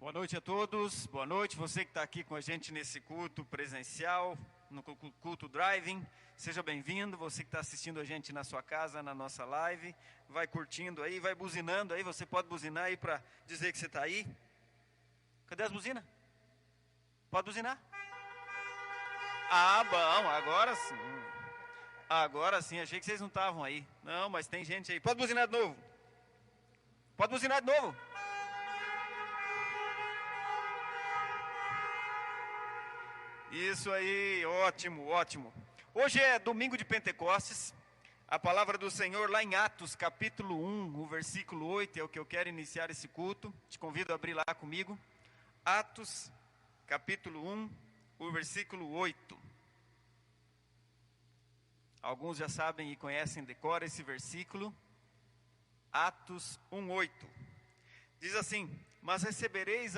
Boa noite a todos, boa noite você que está aqui com a gente nesse culto presencial, no culto driving, seja bem-vindo, você que está assistindo a gente na sua casa, na nossa live, vai curtindo aí, vai buzinando aí, você pode buzinar aí para dizer que você está aí. Cadê as buzinas? Pode buzinar? Ah, bom, agora sim, achei que vocês não estavam aí, não, mas tem gente aí, pode buzinar de novo, pode buzinar de novo. Isso aí, ótimo, ótimo. Hoje é domingo de Pentecostes, a palavra do Senhor lá em Atos capítulo 1, o versículo 8, é o que eu quero iniciar esse culto, te convido a abrir lá comigo. Atos capítulo 1, o versículo 8. Alguns já sabem e conhecem de cor esse versículo, Atos 1, 8. Diz assim: mas recebereis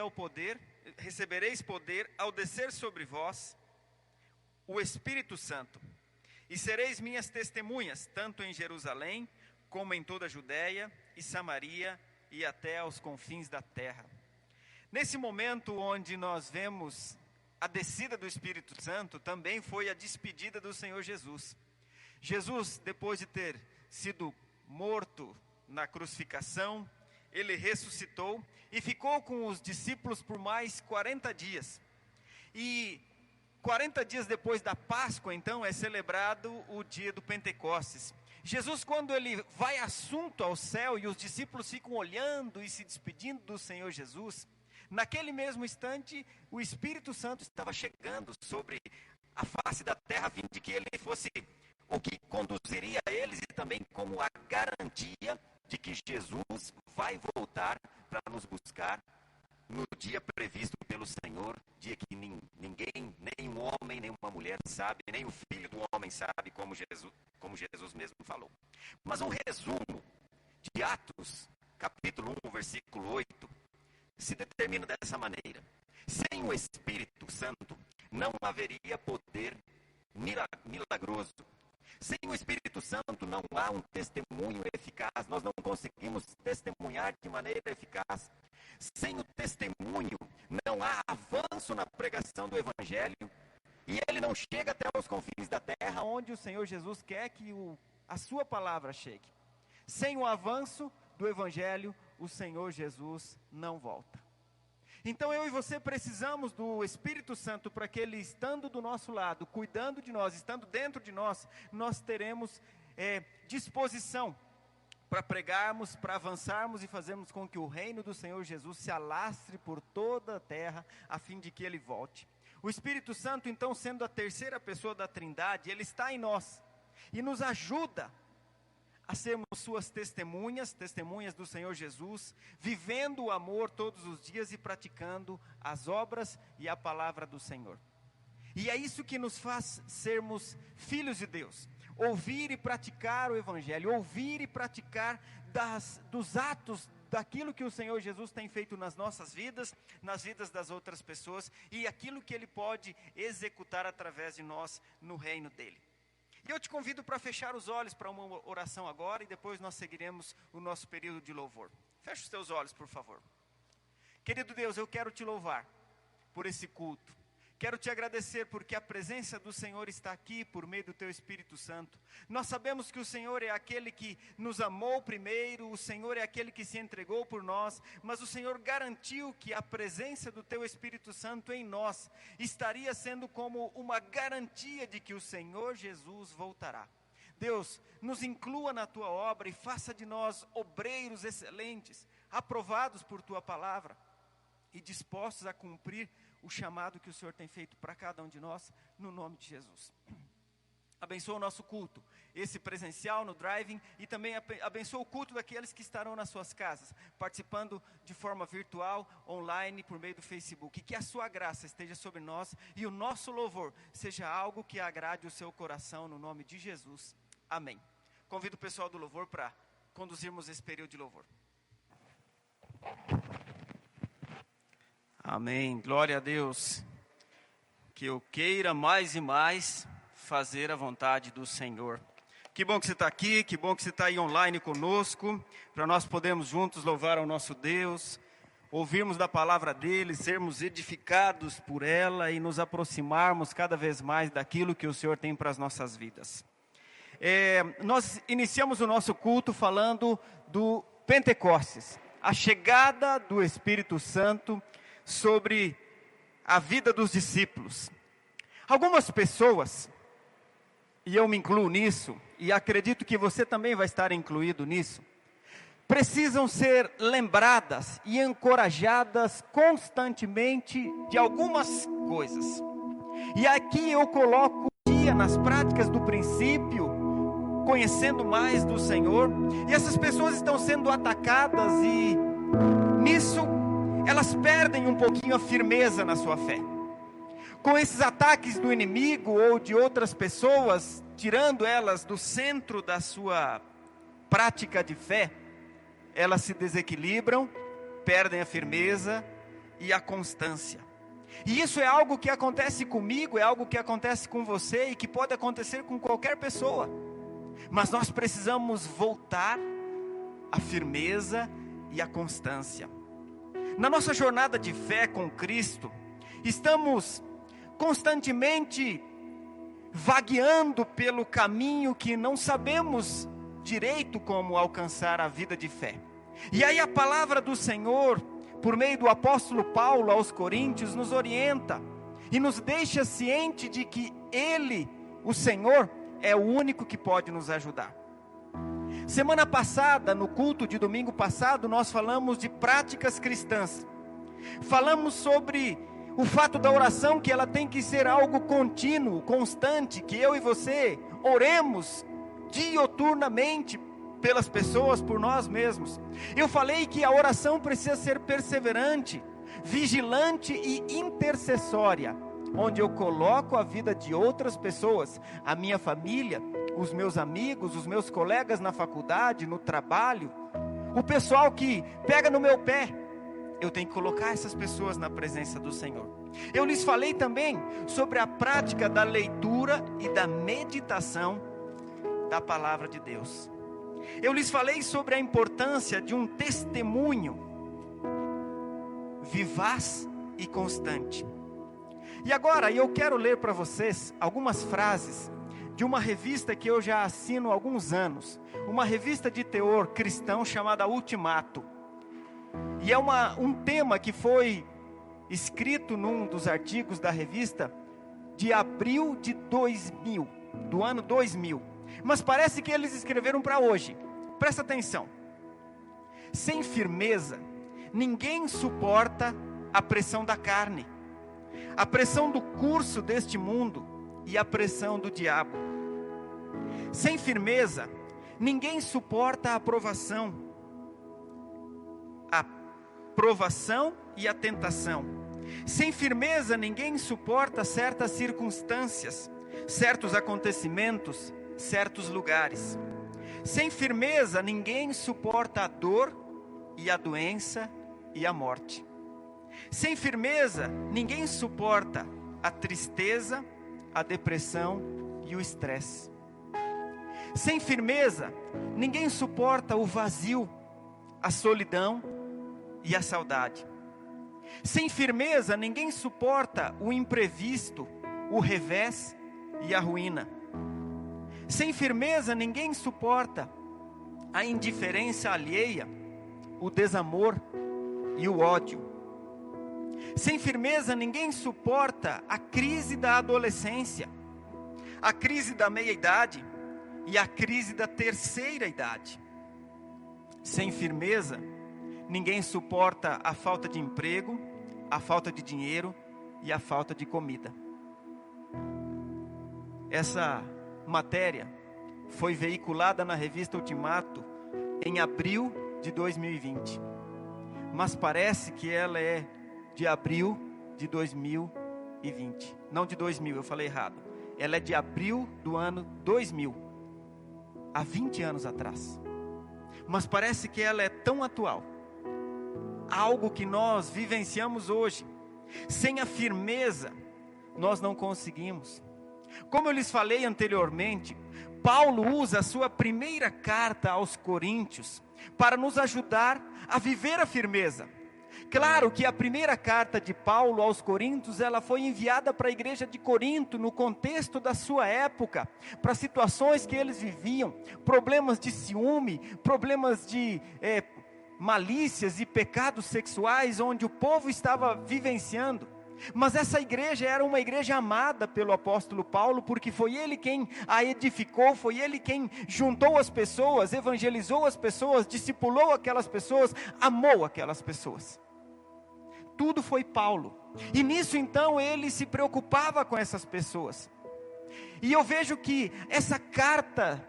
poder ao descer sobre vós o Espírito Santo, e sereis minhas testemunhas, tanto em Jerusalém, como em toda a Judéia e Samaria, e até aos confins da terra. Nesse momento onde nós vemos a descida do Espírito Santo, também foi a despedida do Senhor Jesus. Jesus, depois de ter sido morto na crucificação, ele ressuscitou e ficou com os discípulos por mais 40 dias. E 40 dias depois da Páscoa, então, é celebrado o dia do Pentecostes. Jesus, quando ele vai assunto ao céu e os discípulos ficam olhando e se despedindo do Senhor Jesus, naquele mesmo instante, o Espírito Santo estava chegando sobre a face da terra, a fim de que ele fosse o que conduziria a eles e também como a garantia de que Jesus vai voltar para nos buscar no dia previsto pelo Senhor, dia que ninguém, nem um homem, nem uma mulher sabe, nem o filho do homem sabe, como Jesus mesmo falou. Mas um resumo de Atos, capítulo 1, versículo 8, se determina dessa maneira: sem o Espírito Santo não haveria poder milagroso. Sem o Espírito Santo não há um testemunho eficaz, nós não conseguimos testemunhar de maneira eficaz. Sem o testemunho não há avanço na pregação do Evangelho, e ele não chega até os confins da terra, onde o Senhor Jesus quer que a sua palavra chegue. Sem o avanço do Evangelho, o Senhor Jesus não volta. Então eu e você precisamos do Espírito Santo para que ele, estando do nosso lado, cuidando de nós, estando dentro de nós, nós teremos disposição para pregarmos, para avançarmos e fazermos com que o reino do Senhor Jesus se alastre por toda a terra, a fim de que ele volte. O Espírito Santo, então, sendo a terceira pessoa da Trindade, ele está em nós e nos ajuda a sermos suas testemunhas do Senhor Jesus, vivendo o amor todos os dias e praticando as obras e a palavra do Senhor. E é isso que nos faz sermos filhos de Deus, ouvir e praticar o Evangelho, ouvir e praticar dos atos, daquilo que o Senhor Jesus tem feito nas nossas vidas, nas vidas das outras pessoas, e aquilo que Ele pode executar através de nós no reino dEle. E eu te convido para fechar os olhos para uma oração agora, e depois nós seguiremos o nosso período de louvor. Feche os teus olhos, por favor. Querido Deus, eu quero te louvar por esse culto. Quero te agradecer porque a presença do Senhor está aqui por meio do teu Espírito Santo. Nós sabemos que o Senhor é aquele que nos amou primeiro, o Senhor é aquele que se entregou por nós, mas o Senhor garantiu que a presença do teu Espírito Santo em nós estaria sendo como uma garantia de que o Senhor Jesus voltará. Deus, nos inclua na tua obra e faça de nós obreiros excelentes, aprovados por tua palavra e dispostos a cumprir o chamado que o Senhor tem feito para cada um de nós, no nome de Jesus. Abençoa o nosso culto, esse presencial no driving, e também abençoa o culto daqueles que estarão nas suas casas, participando de forma virtual, online, por meio do Facebook. E que a sua graça esteja sobre nós e o nosso louvor seja algo que agrade o seu coração, no nome de Jesus. Amém. Convido o pessoal do louvor para conduzirmos esse período de louvor. Amém, glória a Deus, que eu queira mais e mais fazer a vontade do Senhor. Que bom que você está aqui, que bom que você está aí online conosco, para nós podermos juntos louvar ao nosso Deus, ouvirmos da palavra dele, sermos edificados por ela e nos aproximarmos cada vez mais daquilo que o Senhor tem para as nossas vidas. Nós iniciamos o nosso culto falando do Pentecostes, a chegada do Espírito Santo sobre a vida dos discípulos. Algumas pessoas, e eu me incluo nisso, e acredito que você também vai estar incluído nisso, precisam ser lembradas e encorajadas constantemente de algumas coisas. E aqui eu coloco nas práticas do princípio, conhecendo mais do Senhor, e essas pessoas estão sendo atacadas e nisso elas perdem um pouquinho a firmeza na sua fé. Com esses ataques do inimigo ou de outras pessoas, tirando elas do centro da sua prática de fé, elas se desequilibram, perdem a firmeza e a constância. E isso é algo que acontece comigo, é algo que acontece com você e que pode acontecer com qualquer pessoa. Mas nós precisamos voltar à firmeza e à constância. Na nossa jornada de fé com Cristo, estamos constantemente vagueando pelo caminho que não sabemos direito como alcançar a vida de fé. E aí a palavra do Senhor, por meio do apóstolo Paulo aos Coríntios, nos orienta e nos deixa ciente de que Ele, o Senhor, é o único que pode nos ajudar. Semana passada, no culto de domingo passado, nós falamos de práticas cristãs. Falamos sobre o fato da oração, que ela tem que ser algo contínuo, constante, que eu e você oremos dioturnamente pelas pessoas, por nós mesmos. Eu falei que a oração precisa ser perseverante, vigilante e intercessória, onde eu coloco a vida de outras pessoas, a minha família, os meus amigos, os meus colegas na faculdade, no trabalho, o pessoal que pega no meu pé. Eu tenho que colocar essas pessoas na presença do Senhor. Eu lhes falei também sobre a prática da leitura e da meditação da palavra de Deus. Eu lhes falei sobre a importância de um testemunho vivaz e constante. E agora eu quero ler para vocês algumas frases de uma revista que eu já assino há alguns anos, uma revista de teor cristão chamada Ultimato. E é um tema que foi escrito num dos artigos da revista de abril de 2000, do ano 2000. Mas parece que eles escreveram para hoje. Presta atenção. Sem firmeza, ninguém suporta a pressão da carne, a pressão do curso deste mundo e a pressão do diabo. Sem firmeza, ninguém suporta a provação e a tentação. Sem firmeza, ninguém suporta certas circunstâncias, certos acontecimentos, certos lugares. Sem firmeza, ninguém suporta a dor e a doença e a morte. Sem firmeza, ninguém suporta a tristeza, a depressão e o estresse. Sem firmeza, ninguém suporta o vazio, a solidão e a saudade. Sem firmeza, ninguém suporta o imprevisto, o revés e a ruína. Sem firmeza, ninguém suporta a indiferença alheia, o desamor e o ódio. Sem firmeza, ninguém suporta a crise da adolescência, a crise da meia-idade e a crise da terceira idade. Sem firmeza, ninguém suporta a falta de emprego, a falta de dinheiro e a falta de comida. Essa matéria foi veiculada na revista Ultimato em abril de 2020. Mas parece que ela é de abril de 2020. Não de 2000, eu falei errado. Ela é de abril do ano 2000. Há 20 anos atrás. Mas parece que ela é tão atual. Algo que nós vivenciamos hoje. Sem a firmeza, nós não conseguimos. Como eu lhes falei anteriormente, Paulo usa a sua primeira carta aos Coríntios para nos ajudar a viver a firmeza. Claro que a primeira carta de Paulo aos Coríntios, ela foi enviada para a igreja de Corinto, no contexto da sua época, para situações que eles viviam, problemas de ciúme, problemas de malícias e pecados sexuais, onde o povo estava vivenciando. Mas essa igreja era uma igreja amada pelo apóstolo Paulo, porque foi ele quem a edificou, foi ele quem juntou as pessoas, evangelizou as pessoas, discipulou aquelas pessoas, amou aquelas pessoas. Tudo foi Paulo. E nisso então ele se preocupava com essas pessoas. E eu vejo que essa carta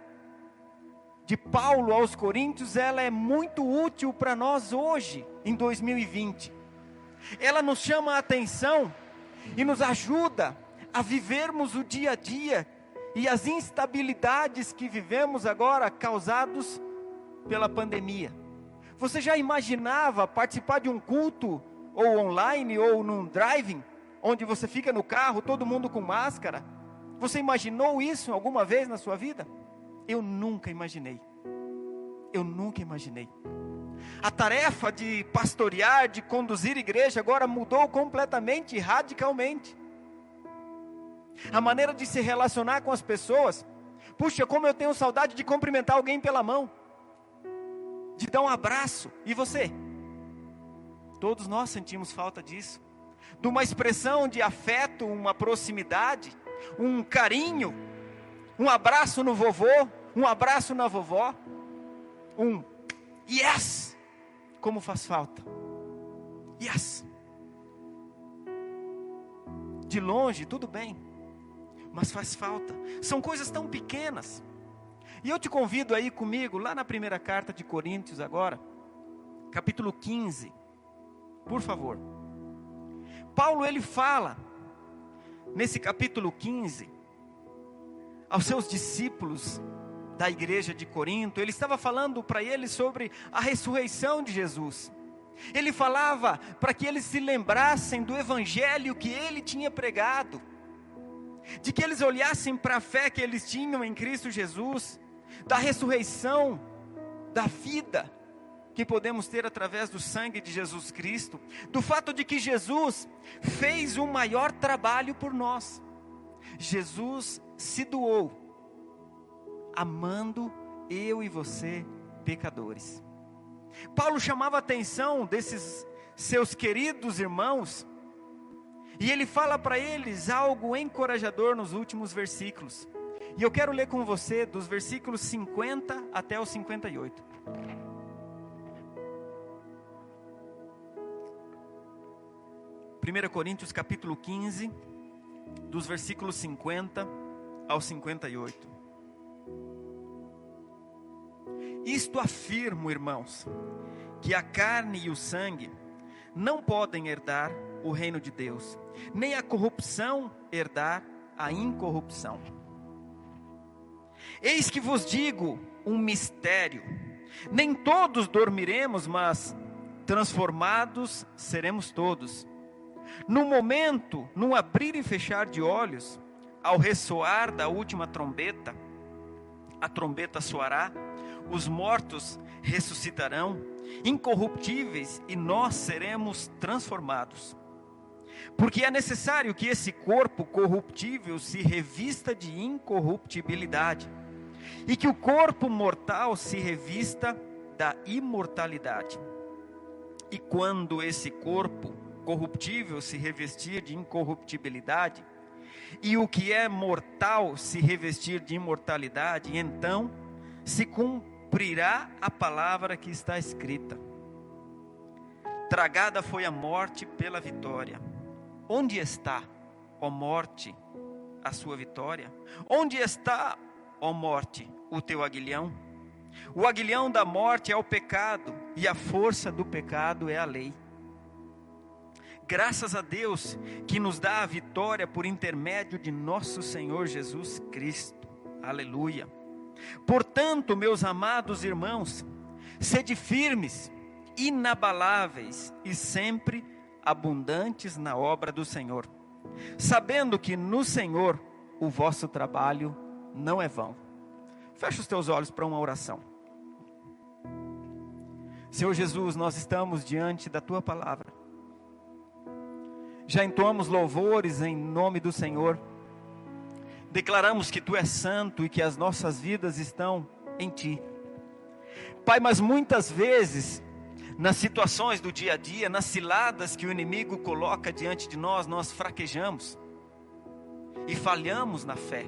de Paulo aos Coríntios, ela é muito útil para nós hoje, em 2020. Ela nos chama a atenção e nos ajuda a vivermos o dia a dia e as instabilidades que vivemos agora, causados pela pandemia. Você já imaginava participar de um culto, ou online, ou num drive-in, onde você fica no carro, todo mundo com máscara? Você imaginou isso alguma vez na sua vida? Eu nunca imaginei. Eu nunca imaginei. A tarefa de pastorear, de conduzir igreja, agora mudou completamente, radicalmente. A maneira de se relacionar com as pessoas. Puxa, como eu tenho saudade de cumprimentar alguém pela mão, de dar um abraço. E você? Todos nós sentimos falta disso. De uma expressão de afeto, uma proximidade, um carinho, um abraço no vovô, um abraço na vovó, um yes, como faz falta, yes. De longe, tudo bem, mas faz falta. São coisas tão pequenas. E eu te convido aí comigo, lá na primeira carta de Coríntios agora, capítulo 15, por favor. Paulo, ele fala, nesse capítulo 15, aos seus discípulos da igreja de Corinto. Ele estava falando para eles sobre a ressurreição de Jesus. Ele falava para que eles se lembrassem do evangelho que ele tinha pregado, de que eles olhassem para a fé que eles tinham em Cristo Jesus, da ressurreição, da vida que podemos ter através do sangue de Jesus Cristo, do fato de que Jesus fez o maior trabalho por nós. Jesus se doou, amando eu e você, pecadores. Paulo chamava a atenção desses seus queridos irmãos, e ele fala para eles algo encorajador nos últimos versículos. E eu quero ler com você dos versículos 50 até o 58. 1 Coríntios capítulo 15, dos versículos 50 ao 58. Isto afirmo, irmãos, que a carne e o sangue não podem herdar o reino de Deus, nem a corrupção herdar a incorrupção. Eis que vos digo um mistério: nem todos dormiremos, mas transformados seremos todos. No momento, num abrir e fechar de olhos, ao ressoar da última trombeta, a trombeta soará, os mortos ressuscitarão, incorruptíveis, e nós seremos transformados. Porque é necessário que esse corpo corruptível se revista de incorruptibilidade, e que o corpo mortal se revista da imortalidade. E quando esse corpo corruptível se revestir de incorruptibilidade, e o que é mortal se revestir de imortalidade, então se cumprirá a palavra que está escrita: tragada foi a morte pela vitória. Onde está, ó morte, a sua vitória? Onde está, ó morte, o teu aguilhão? O aguilhão da morte é o pecado, e a força do pecado é a lei. Graças a Deus que nos dá a vitória por intermédio de nosso Senhor Jesus Cristo. Aleluia. Portanto, meus amados irmãos, sede firmes, inabaláveis e sempre abundantes na obra do Senhor, sabendo que no Senhor o vosso trabalho não é vão. Fecha os teus olhos para uma oração. Senhor Jesus, nós estamos diante da Tua palavra. Já entoamos louvores em nome do Senhor. Declaramos que Tu és santo e que as nossas vidas estão em Ti. Pai, mas muitas vezes, nas situações do dia a dia, nas ciladas que o inimigo coloca diante de nós, nós fraquejamos e falhamos na fé.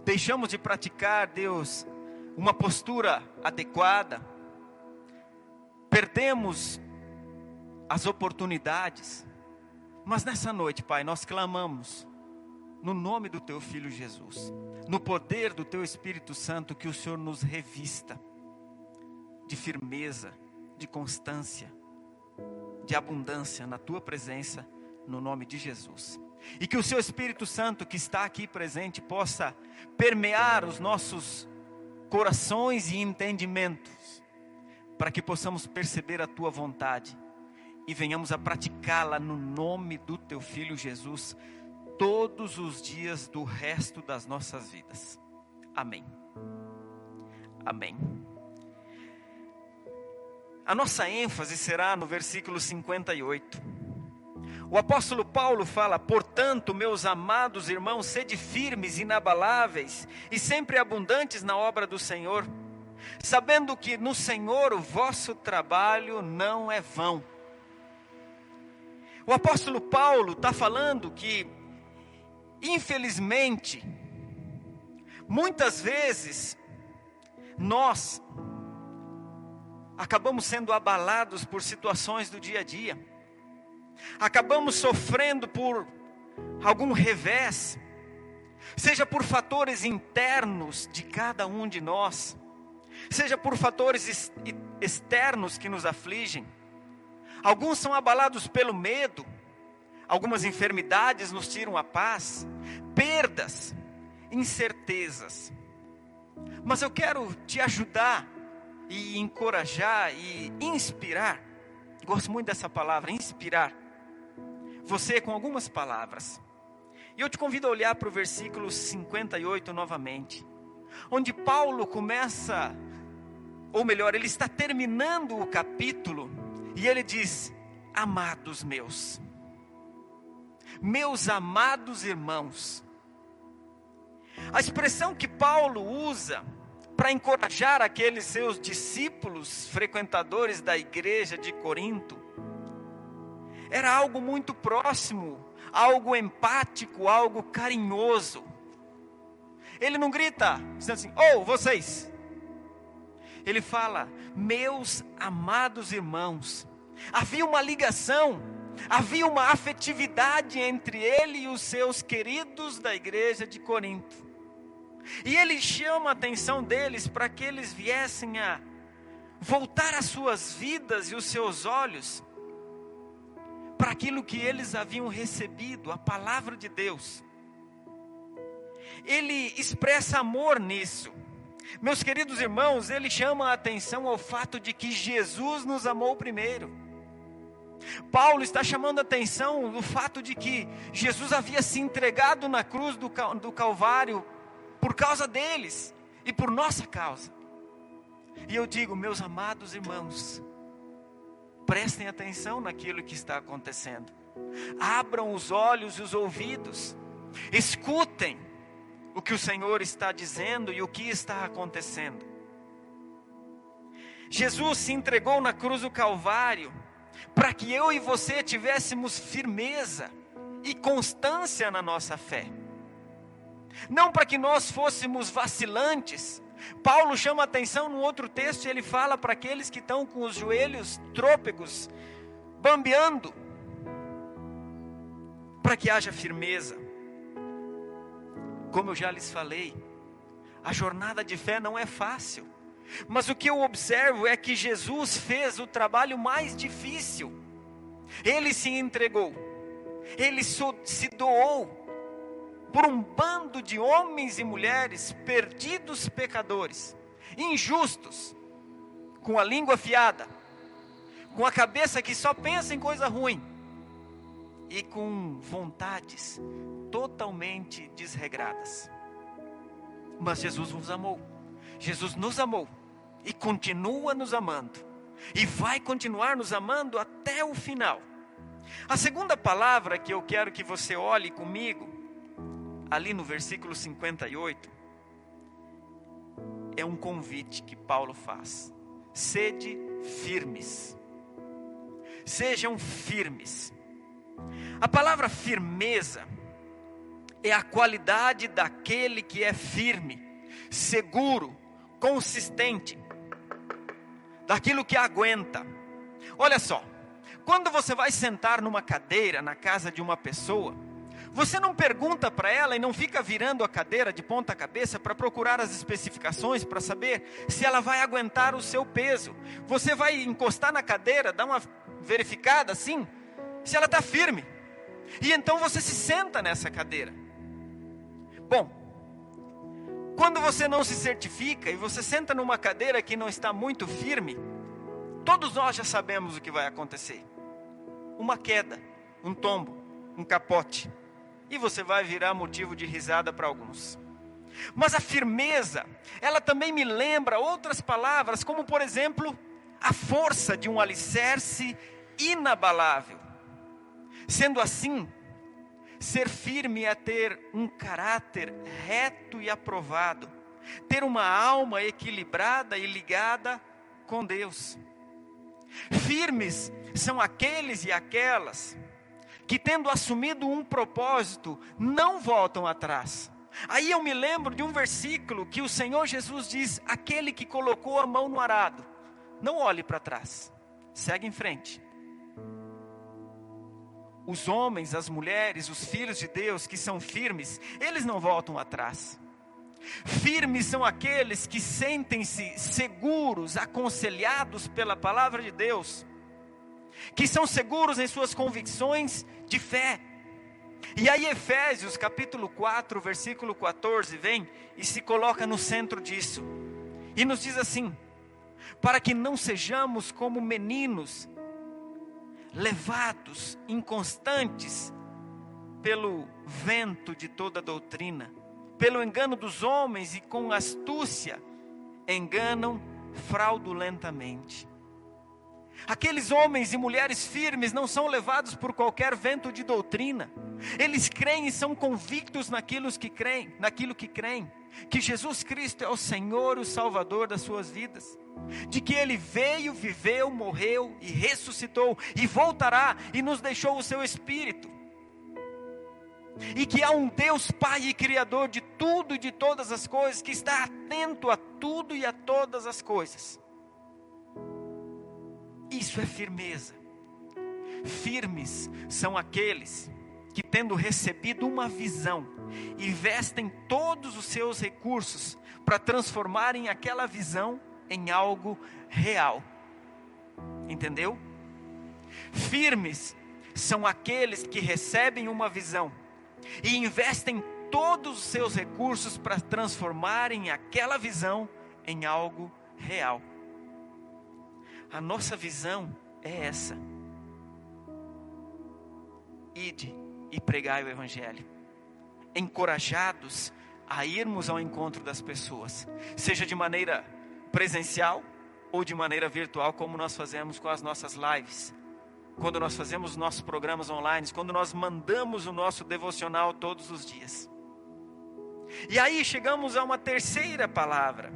Deixamos de praticar, Deus, uma postura adequada. Perdemos as oportunidades. Mas nessa noite, Pai, nós clamamos no nome do Teu Filho Jesus, no poder do Teu Espírito Santo, que o Senhor nos revista de firmeza, de constância, de abundância na Tua presença, no nome de Jesus. E que o Seu Espírito Santo que está aqui presente possa permear os nossos corações e entendimentos, para que possamos perceber a Tua vontade e venhamos a praticá-la no nome do Teu Filho Jesus, todos os dias do resto das nossas vidas. Amém. Amém. A nossa ênfase será no versículo 58. O apóstolo Paulo fala: portanto, meus amados irmãos, sede firmes, inabaláveis e sempre abundantes na obra do Senhor, sabendo que no Senhor o vosso trabalho não é vão. O apóstolo Paulo está falando que, infelizmente, muitas vezes, nós acabamos sendo abalados por situações do dia a dia, acabamos sofrendo por algum revés, seja por fatores internos de cada um de nós, seja por fatores externos que nos afligem. Alguns são abalados pelo medo, algumas enfermidades nos tiram a paz, perdas, incertezas. Mas eu quero te ajudar e encorajar e inspirar, gosto muito dessa palavra, inspirar, você com algumas palavras. E eu te convido a olhar para o versículo 58 novamente, onde Paulo começa, ou melhor, ele está terminando o capítulo, e ele diz: amados meus, meus amados irmãos. A expressão que Paulo usa para encorajar aqueles seus discípulos, frequentadores da igreja de Corinto, era algo muito próximo, algo empático, algo carinhoso. Ele não grita, dizendo assim: vocês. Ele fala: meus amados irmãos. Havia uma ligação, havia uma afetividade entre ele e os seus queridos da igreja de Corinto. E ele chama a atenção deles para que eles viessem a voltar as suas vidas e os seus olhos para aquilo que eles haviam recebido, a palavra de Deus. Ele expressa amor nisso. Meus queridos irmãos, ele chama a atenção ao fato de que Jesus nos amou primeiro. Paulo está chamando a atenção do fato de que Jesus havia se entregado na cruz do Calvário por causa deles e por nossa causa. E eu digo, meus amados irmãos, prestem atenção naquilo que está acontecendo. Abram os olhos e os ouvidos. Escutem o que o Senhor está dizendo e o que está acontecendo. Jesus se entregou na cruz do Calvário para que eu e você tivéssemos firmeza e constância na nossa fé. Não para que nós fôssemos vacilantes. Paulo chama a atenção no outro texto, ele fala para aqueles que estão com os joelhos trôpegos, bambeando, para que haja firmeza. Como eu já lhes falei, a jornada de fé não é fácil, mas o que eu observo é que Jesus fez o trabalho mais difícil. Ele se entregou, ele se doou por um bando de homens e mulheres perdidos, pecadores, injustos, com a língua afiada, com a cabeça que só pensa em coisa ruim e com vontades totalmente desregradas. Mas Jesus vos amou, Jesus nos amou e continua nos amando. e vai continuar nos amando até o final. A segunda palavra que eu quero que você olhe comigo, ali no versículo 58, é um convite que Paulo faz. Sede firmes. Sejam firmes. A palavra firmeza é a qualidade daquele que é firme, seguro, consistente, daquilo que aguenta. Olha só, quando você vai sentar numa cadeira na casa de uma pessoa, você não pergunta para ela e não fica virando a cadeira de ponta cabeça para procurar as especificações, para saber se ela vai aguentar o seu peso. Você vai encostar na cadeira, dar uma verificada assim, se ela está firme. E então você se senta nessa cadeira. Bom, quando você não se certifica e você senta numa cadeira que não está muito firme, todos nós já sabemos o que vai acontecer. Uma queda, um tombo, um capote. E você vai virar motivo de risada para alguns. Mas a firmeza, ela também me lembra outras palavras, como por exemplo, a força de um alicerce inabalável. Sendo assim, ser firme é ter um caráter reto e aprovado, ter uma alma equilibrada e ligada com Deus. Firmes são aqueles e aquelas que, tendo assumido um propósito, não voltam atrás. Aí eu me lembro de um versículo que o Senhor Jesus diz: aquele que colocou a mão no arado, não olhe para trás, segue em frente. Os homens, as mulheres, os filhos de Deus que são firmes, eles não voltam atrás. Firmes são aqueles que sentem-se seguros, aconselhados pela palavra de Deus, que são seguros em suas convicções de fé. E aí Efésios capítulo 4, versículo 14, vem e se coloca no centro disso. E nos diz assim: para que não sejamos como meninos, levados, inconstantes, pelo vento de toda doutrina, pelo engano dos homens, e com astúcia enganam fraudulentamente. Aqueles homens e mulheres firmes não são levados por qualquer vento de doutrina. Eles creem e são convictos naquilo que creem, que Jesus Cristo é o Senhor, o Salvador das suas vidas, de que Ele veio, viveu, morreu e ressuscitou e voltará e nos deixou o seu Espírito, e que há um Deus Pai e Criador de tudo e de todas as coisas, que está atento a tudo e a todas as coisas. Isso é firmeza. Firmes são aqueles que, tendo recebido uma visão, investem todos os seus recursos para transformarem aquela visão em algo real. Entendeu? Firmes são aqueles que recebem uma visão e investem todos os seus recursos para transformarem aquela visão em algo real. A nossa visão é essa: ide e pregai o Evangelho, encorajados a irmos ao encontro das pessoas, seja de maneira presencial ou de maneira virtual, como nós fazemos com as nossas lives, quando nós fazemos os nossos programas online, quando nós mandamos o nosso devocional todos os dias. E aí chegamos a uma terceira palavra,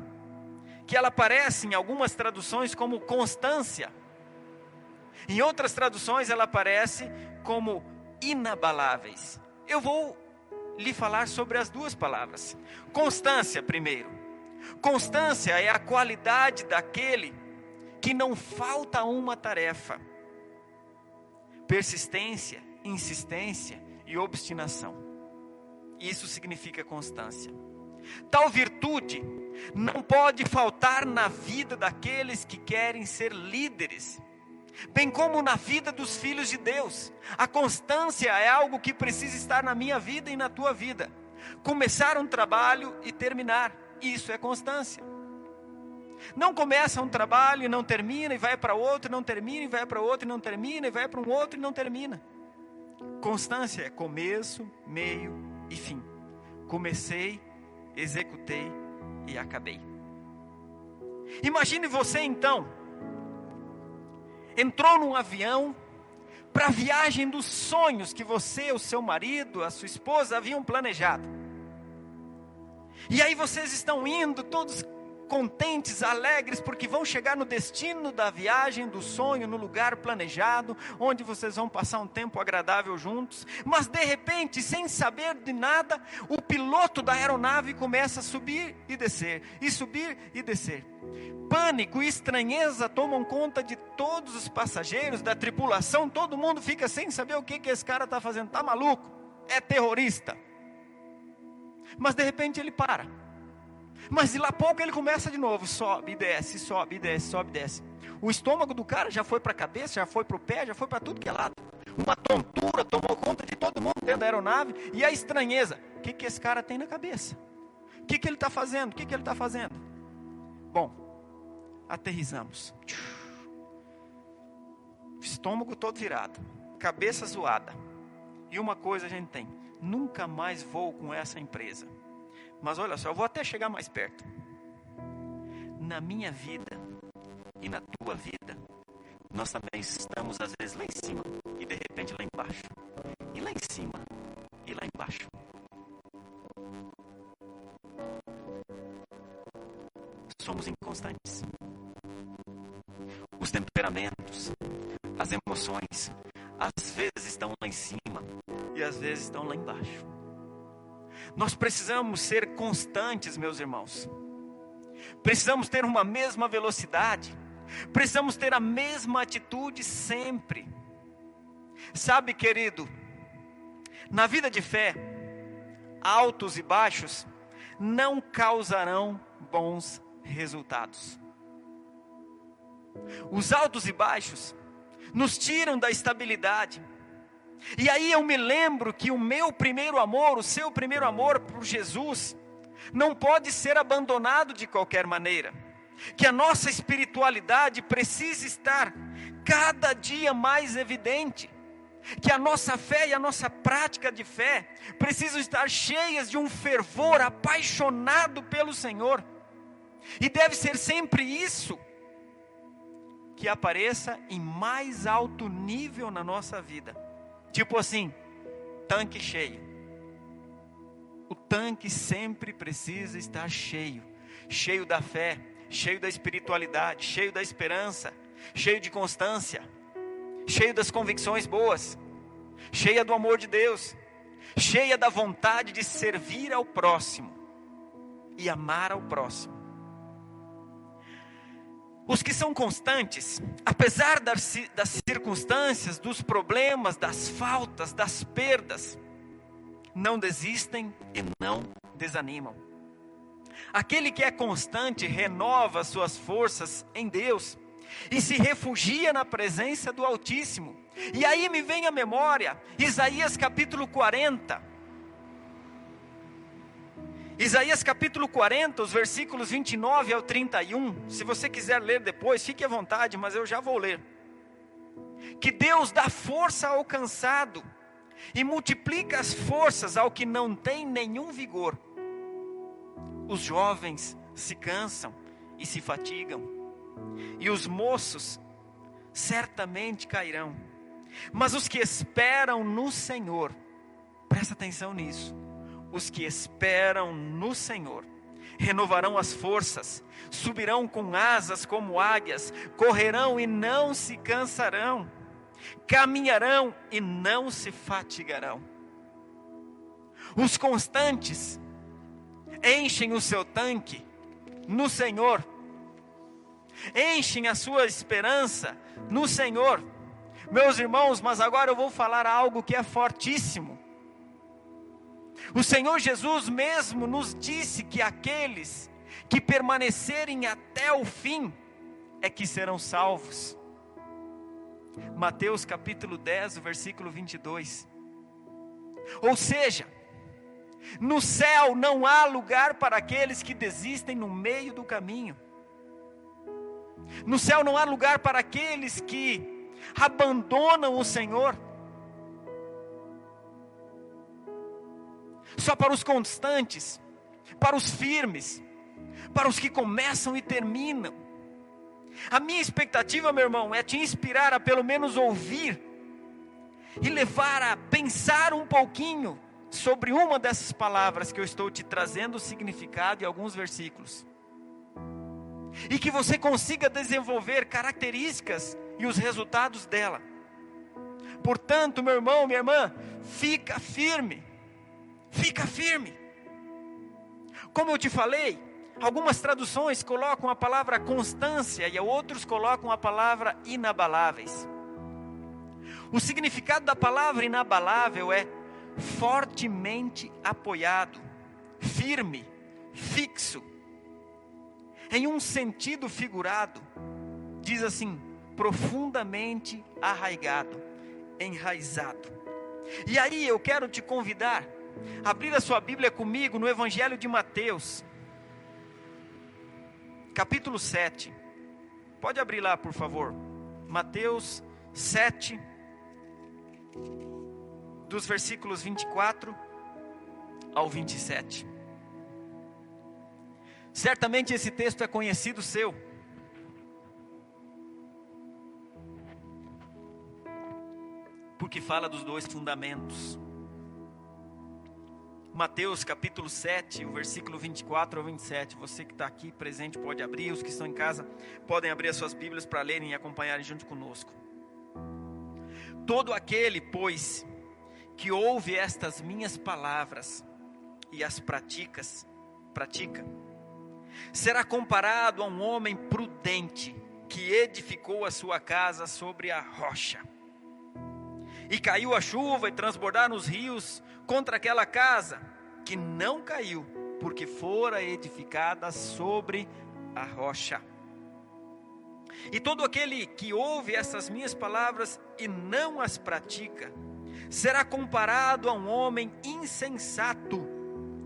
que ela aparece em algumas traduções como constância, em outras traduções ela aparece como inabaláveis. Eu vou lhe falar sobre as duas palavras. Constância primeiro. Constância é a qualidade daquele que não falta uma tarefa. Persistência, insistência e obstinação. Isso significa constância. Tal virtude não pode faltar na vida daqueles que querem ser líderes, bem como na vida dos filhos de Deus. A constância é algo que precisa estar na minha vida e na tua vida. Começar um trabalho e terminar, isso é constância. Não começa um trabalho e não termina, e vai para outro e não termina, e vai para outro e não termina, e vai para um outro e não termina. Constância é começo, meio e fim. Comecei, executei e acabei. Imagine você então entrou num avião para a viagem dos sonhos que você, o seu marido, a sua esposa haviam planejado. E aí vocês estão indo todos contentes, alegres, porque vão chegar no destino da viagem, do sonho, no lugar planejado, onde vocês vão passar um tempo agradável juntos. Mas de repente, sem saber de nada, o piloto da aeronave começa a subir e descer, e subir e descer. Pânico e estranheza tomam conta de todos os passageiros, da tripulação. Todo mundo fica sem saber o que esse cara está fazendo. Está maluco? É terrorista. Mas de repente ele para. Mas de lá a pouco ele começa de novo, sobe e desce, sobe e desce, sobe e desce. O estômago do cara já foi para a cabeça, já foi para o pé, já foi para tudo que é lado. Uma tontura tomou conta de todo mundo dentro da aeronave. E a estranheza, o que esse cara tem na cabeça? O que ele está fazendo? O que ele está fazendo? Bom, aterrissamos. Estômago todo virado, cabeça zoada. E uma coisa a gente tem, nunca mais vou com essa empresa. Mas olha só, eu vou até chegar mais perto. Na minha vida e na tua vida, nós também estamos às vezes lá em cima e de repente lá embaixo. E lá em cima e lá embaixo. Somos inconstantes. Os temperamentos, as emoções, às vezes estão lá em cima e às vezes estão lá embaixo. Nós precisamos ser constantes, meus irmãos. Precisamos ter uma mesma velocidade. Precisamos ter a mesma atitude sempre. Sabe, querido, na vida de fé, altos e baixos não causarão bons resultados. Os altos e baixos nos tiram da estabilidade. E aí eu me lembro que o meu primeiro amor, o seu primeiro amor por Jesus, não pode ser abandonado de qualquer maneira. Que a nossa espiritualidade precisa estar cada dia mais evidente. Que a nossa fé e a nossa prática de fé precisam estar cheias de um fervor apaixonado pelo Senhor. E deve ser sempre isso que apareça em mais alto nível na nossa vida. Tipo assim, tanque cheio. O tanque sempre precisa estar cheio. Cheio da fé, cheio da espiritualidade, cheio da esperança, cheio de constância, cheio das convicções boas, cheia do amor de Deus, cheia da vontade de servir ao próximo e amar ao próximo. Os que são constantes, apesar das circunstâncias, dos problemas, das faltas, das perdas, não desistem e não desanimam. Aquele que é constante renova suas forças em Deus e se refugia na presença do Altíssimo. E aí me vem à memória Isaías capítulo 40. Isaías capítulo 40, os versículos 29 ao 31. Se você quiser ler depois, fique à vontade, mas eu já vou ler. Que Deus dá força ao cansado e multiplica as forças ao que não tem nenhum vigor. Os jovens se cansam e se fatigam, e os moços certamente cairão. Mas os que esperam no Senhor, presta atenção nisso, os que esperam no Senhor, renovarão as forças, subirão com asas como águias, correrão e não se cansarão, caminharão e não se fatigarão. Os constantes enchem o seu tanque no Senhor, enchem a sua esperança no Senhor. Meus irmãos, mas agora eu vou falar algo que é fortíssimo. O Senhor Jesus mesmo nos disse que aqueles que permanecerem até o fim é que serão salvos. Mateus capítulo 10, versículo 22. Ou seja, no céu não há lugar para aqueles que desistem no meio do caminho. No céu não há lugar para aqueles que abandonam o Senhor. Só para os constantes, para os firmes, para os que começam e terminam. A minha expectativa, meu irmão, é te inspirar a pelo menos ouvir e levar a pensar um pouquinho sobre uma dessas palavras que eu estou te trazendo o significado e alguns versículos. E que você consiga desenvolver características e os resultados dela. Portanto, meu irmão, minha irmã, fica firme. Fica firme. Como eu te falei, algumas traduções colocam a palavra constância e outros colocam a palavra inabaláveis. O significado da palavra inabalável é fortemente apoiado, firme, fixo. Em um sentido figurado, diz assim, profundamente arraigado, enraizado. E aí eu quero te convidar a abrir a sua Bíblia comigo no Evangelho de Mateus, capítulo 7. Pode abrir lá, por favor. Mateus 7, dos versículos 24 ao 27. Certamente esse texto é conhecido seu. Porque fala dos dois fundamentos. Mateus capítulo 7, o versículo 24 ao 27. Você que está aqui presente pode abrir. Os que estão em casa podem abrir as suas Bíblias para lerem e acompanharem junto conosco. Todo aquele, pois, que ouve estas minhas palavras e as pratica, será comparado a um homem prudente que edificou a sua casa sobre a rocha. E caiu a chuva e transbordaram os rios contra aquela casa, que não caiu, porque fora edificada sobre a rocha. E todo aquele que ouve essas minhas palavras e não as pratica, será comparado a um homem insensato,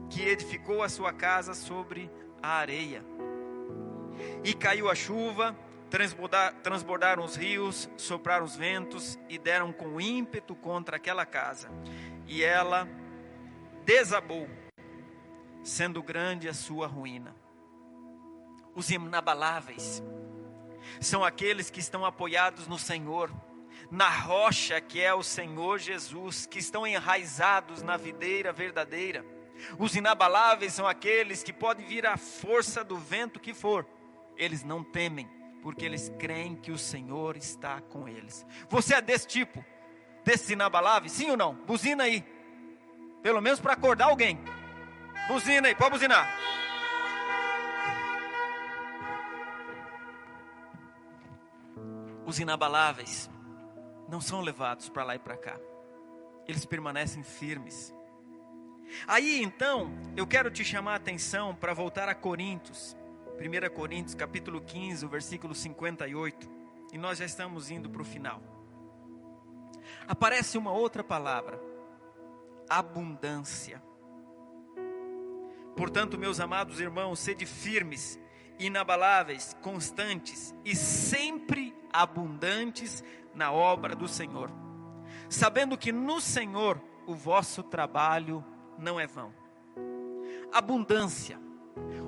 que edificou a sua casa sobre a areia. E caiu a chuva, transbordaram os rios, sopraram os ventos e deram com ímpeto contra aquela casa. E ela desabou, sendo grande a sua ruína. Os inabaláveis são aqueles que estão apoiados no Senhor, na rocha que é o Senhor Jesus, que estão enraizados na videira verdadeira. Os inabaláveis são aqueles que podem vir à força do vento que for, eles não temem, porque eles creem que o Senhor está com eles. Você é desse tipo, desses inabaláveis, sim ou não? Buzina aí, pelo menos para acordar alguém. Buzina aí, pode buzinar. Os inabaláveis não são levados para lá e para cá, eles permanecem firmes. Aí então, eu quero te chamar a atenção para voltar a Coríntios, 1 Coríntios capítulo 15, o versículo 58, e nós já estamos indo para o final. Aparece uma outra palavra, abundância. Portanto, meus amados irmãos, sede firmes, inabaláveis, constantes e sempre abundantes na obra do Senhor, sabendo que no Senhor o vosso trabalho não é vão. Abundância.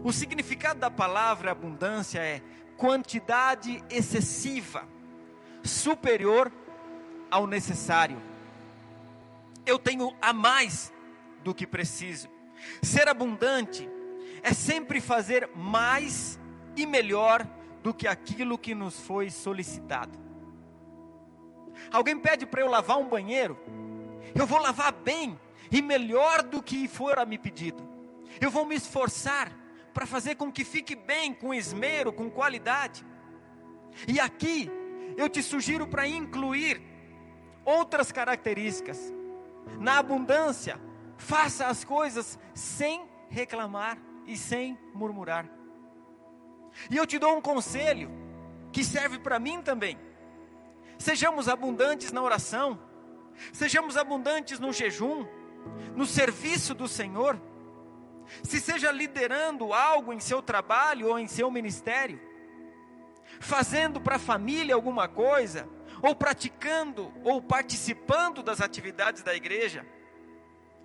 O significado da palavra abundância é quantidade excessiva, superior ao necessário. Eu tenho a mais do que preciso. Ser abundante é sempre fazer mais e melhor do que aquilo que nos foi solicitado. Alguém pede para eu lavar um banheiro, eu vou lavar bem e melhor do que for a me pedido. Eu vou me esforçar para fazer com que fique bem, com esmero, com qualidade. E aqui eu te sugiro para incluir outras características. Na abundância, faça as coisas sem reclamar e sem murmurar. E eu te dou um conselho que serve para mim também. Sejamos abundantes na oração, sejamos abundantes no jejum, no serviço do Senhor. Se seja liderando algo em seu trabalho ou em seu ministério, fazendo para a família alguma coisa, ou praticando ou participando das atividades da igreja,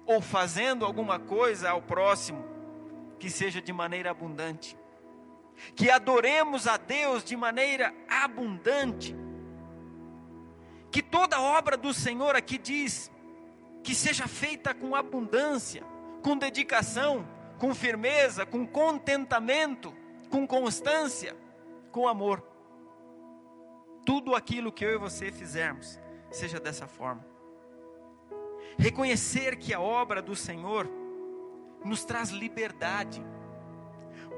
ou fazendo alguma coisa ao próximo, que seja de maneira abundante. que adoremos a Deus de maneira abundante, que toda obra do Senhor aqui diz, que seja feita com abundância, com dedicação, com firmeza, com contentamento, com constância, com amor. Tudo aquilo que eu e você fizermos, seja dessa forma. Reconhecer que a obra do Senhor nos traz liberdade,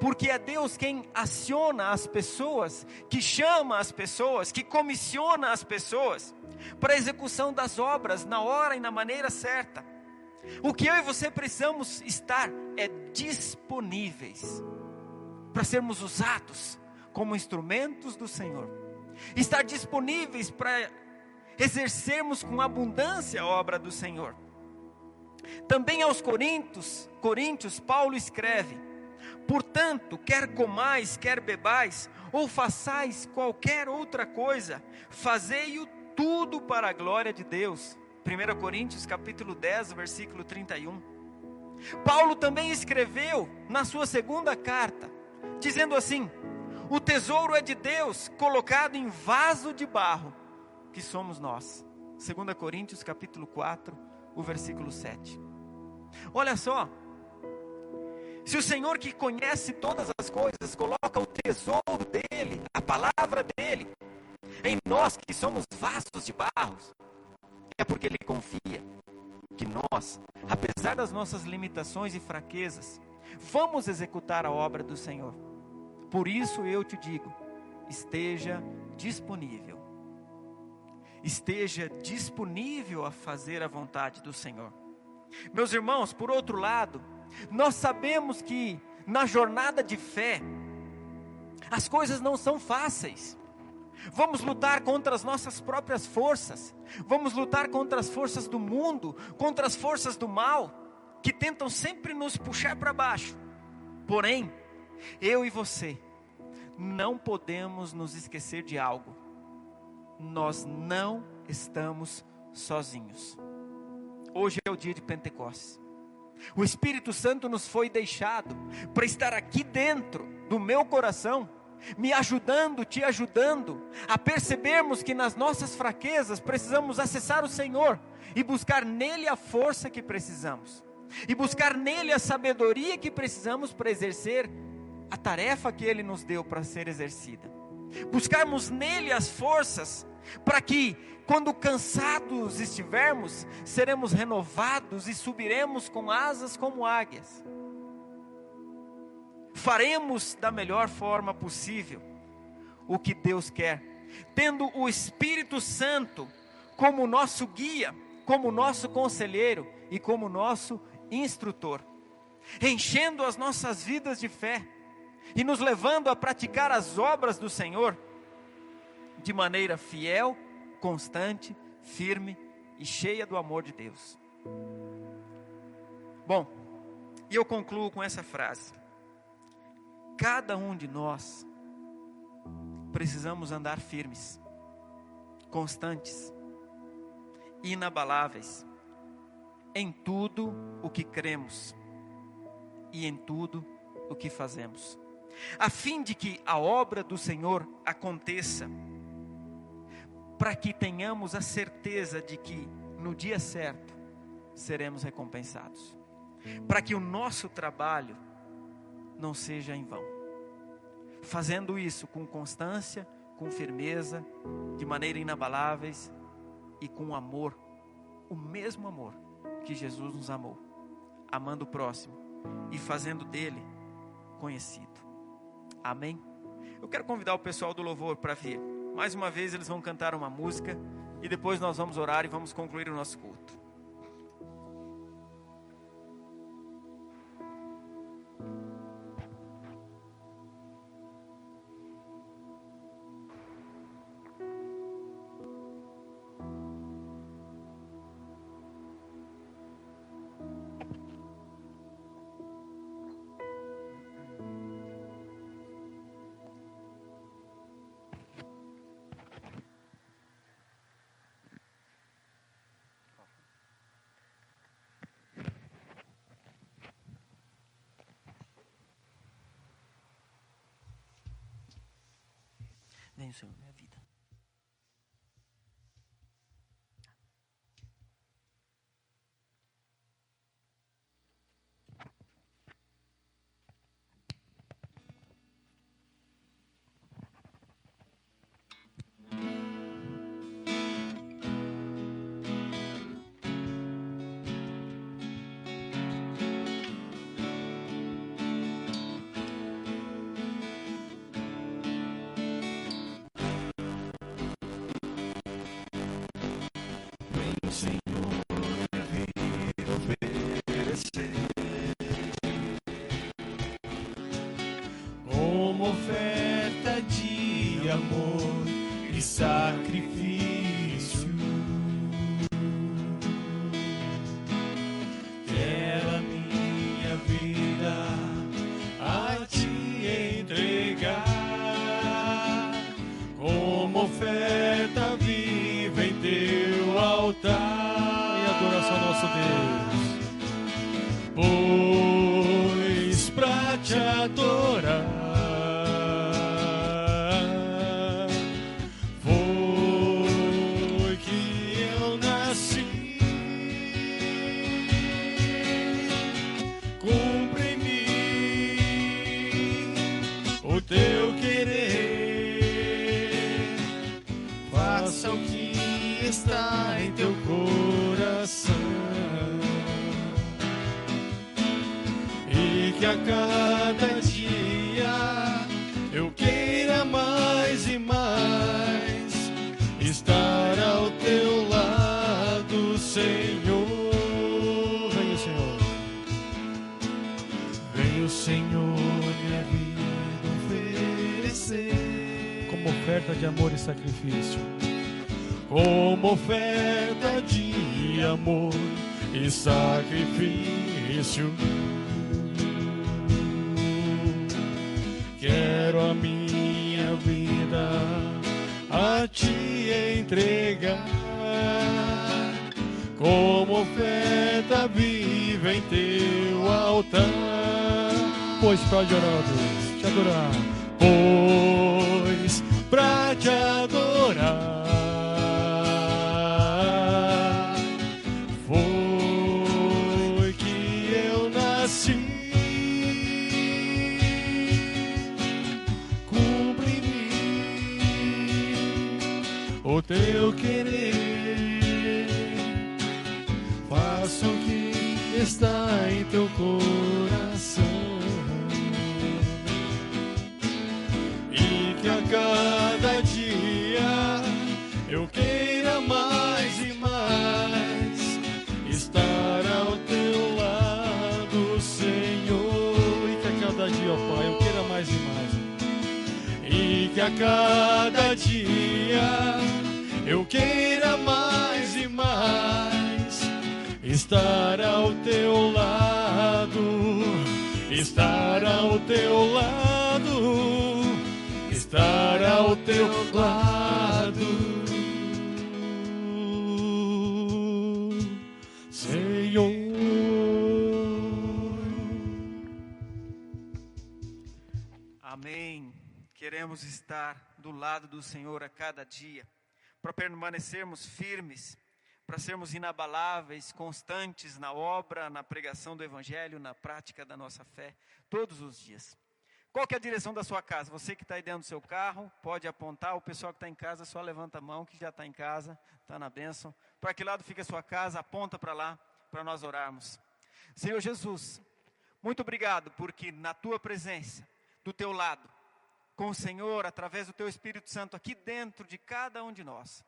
porque é Deus quem aciona as pessoas, que chama as pessoas, que comissiona as pessoas para a execução das obras na hora e na maneira certa. O que eu e você precisamos estar é disponíveis para sermos usados como instrumentos do Senhor, estar disponíveis para exercermos com abundância a obra do Senhor. Também aos Coríntios, Paulo escreve: portanto, quer comais, quer bebais, ou façais qualquer outra coisa, fazei-o tudo para a glória de Deus. 1 Coríntios capítulo 10, versículo 31. Paulo também escreveu na sua segunda carta, dizendo assim: o tesouro é de Deus, colocado em vaso de barro, que somos nós. 2 Coríntios capítulo 4, o versículo 7. Olha só, se o Senhor, que conhece todas as coisas, coloca o tesouro dele, a palavra dele, em nós que somos vasos de barro, é porque Ele confia que nós, apesar das nossas limitações e fraquezas, vamos executar a obra do Senhor. Por isso eu te digo, esteja disponível. Esteja disponível a fazer a vontade do Senhor. Meus irmãos, por outro lado, nós sabemos que na jornada de fé, as coisas não são fáceis. Vamos lutar contra as nossas próprias forças, vamos lutar contra as forças do mundo, contra as forças do mal, que tentam sempre nos puxar para baixo. Porém, eu e você, não podemos nos esquecer de algo: nós não estamos sozinhos. Hoje é o dia de Pentecostes. O Espírito Santo nos foi deixado para estar aqui dentro do meu coração, me ajudando, te ajudando a percebermos que nas nossas fraquezas precisamos acessar o Senhor e buscar nele a força que precisamos, e buscar nele a sabedoria que precisamos para exercer a tarefa que Ele nos deu para ser exercida. Buscarmos nele as forças para que, quando cansados estivermos, seremos renovados e subiremos com asas como águias. Faremos da melhor forma possível o que Deus quer, tendo o Espírito Santo como nosso guia, como nosso conselheiro e como nosso instrutor, enchendo as nossas vidas de fé e nos levando a praticar as obras do Senhor de maneira fiel, constante, firme e cheia do amor de Deus. Bom, e eu concluo com essa frase: cada um de nós precisamos andar firmes, constantes, inabaláveis em tudo o que cremos e em tudo o que fazemos, a fim de que a obra do Senhor aconteça, para que tenhamos a certeza de que no dia certo seremos recompensados, para que o nosso trabalho não seja em vão. Fazendo isso com constância, com firmeza, de maneira inabaláveis e com amor, o mesmo amor que Jesus nos amou, amando o próximo e fazendo dele conhecido. Amém? Eu quero convidar o pessoal do louvor para vir. Mais uma vez eles vão cantar uma música e depois nós vamos orar e vamos concluir o nosso culto. Venha, Senhor, minha vida. Como oferta de amor e sacrifício, quero a minha vida a te entregar, como oferta viva em teu altar. Em adoração ao nosso Deus. Pois pra te adorar foi que eu nasci. Cumpre em mim o teu querer, faça o que está em teu coração. E que a cada dia eu queira mais e mais estar ao teu lado, Senhor. Venha, Senhor. Venha o Senhor minha vida oferecer Como oferta de amor e sacrifício. como oferta de amor e sacrifício. Quero a minha vida a te entregar, como oferta viva em teu altar. Pois para adorar, ó Deus, te adorar. Pois pra te adorar foi que eu nasci. Cumpre em mim o teu querer, faça o que está em teu coração. E que a cada dia eu queira mais e mais estar ao teu lado, Senhor. E que a cada dia, ó Pai, eu queira mais e mais. E que a cada dia eu queira mais e mais estar ao teu lado, estar ao teu lado, estar ao teu lado, Senhor. Amém. Queremos estar do lado do Senhor a cada dia, para permanecermos firmes, para sermos inabaláveis, constantes na obra, na pregação do Evangelho, na prática da nossa fé, todos os dias. Qual que é a direção da sua casa? Você que está aí dentro do seu carro, pode apontar. O pessoal que está em casa, só levanta a mão, que já está em casa, está na bênção. Para que lado fica a sua casa? Aponta para lá, para nós orarmos. Senhor Jesus, muito obrigado, porque na Tua presença, do Teu lado, com o Senhor, através do Teu Espírito Santo, aqui dentro de cada um de nós,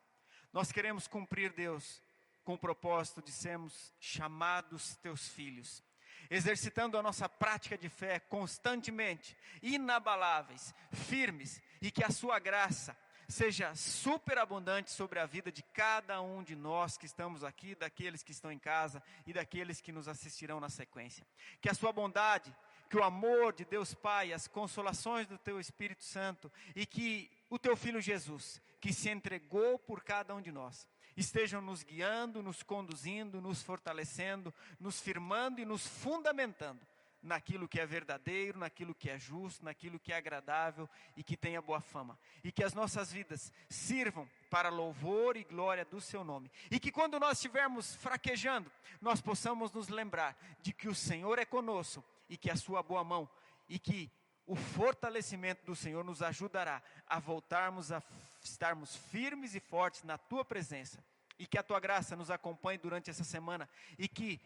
nós queremos cumprir, Deus, com o propósito de sermos chamados Teus filhos, exercitando a nossa prática de fé constantemente, inabaláveis, firmes, e que a Sua graça seja superabundante sobre a vida de cada um de nós que estamos aqui, daqueles que estão em casa e daqueles que nos assistirão na sequência. Que a Sua bondade, que o amor de Deus Pai, as consolações do Teu Espírito Santo e que o Teu Filho Jesus, que se entregou por cada um de nós, estejam nos guiando, nos conduzindo, nos fortalecendo, nos firmando e nos fundamentando naquilo que é verdadeiro, naquilo que é justo, naquilo que é agradável e que tenha boa fama. E que as nossas vidas sirvam para louvor e glória do seu nome. E que quando nós estivermos fraquejando, nós possamos nos lembrar de que o Senhor é conosco e que a sua boa mão e que o fortalecimento do Senhor nos ajudará a voltarmos a estarmos firmes e fortes na tua presença. E que a tua graça nos acompanhe durante essa semana e que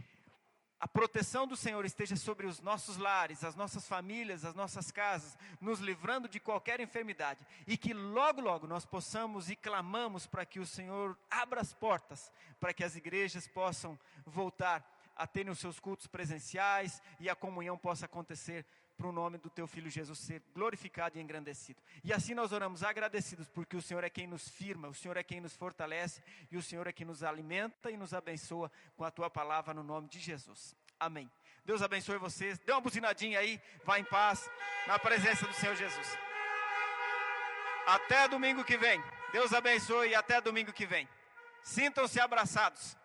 a proteção do Senhor esteja sobre os nossos lares, as nossas famílias, as nossas casas, nos livrando de qualquer enfermidade. E que logo, logo nós possamos e clamamos para que o Senhor abra as portas, para que as igrejas possam voltar a terem os seus cultos presenciais e a comunhão possa acontecer para o nome do teu Filho Jesus ser glorificado e engrandecido. E assim nós oramos agradecidos, porque o Senhor é quem nos firma, o Senhor é quem nos fortalece, e o Senhor é quem nos alimenta e nos abençoa com a tua palavra no nome de Jesus. Amém. Deus abençoe vocês. Dê uma buzinadinha aí, vá em paz, na presença do Senhor Jesus. Até domingo que vem. Deus abençoe e até domingo que vem. Sintam-se abraçados.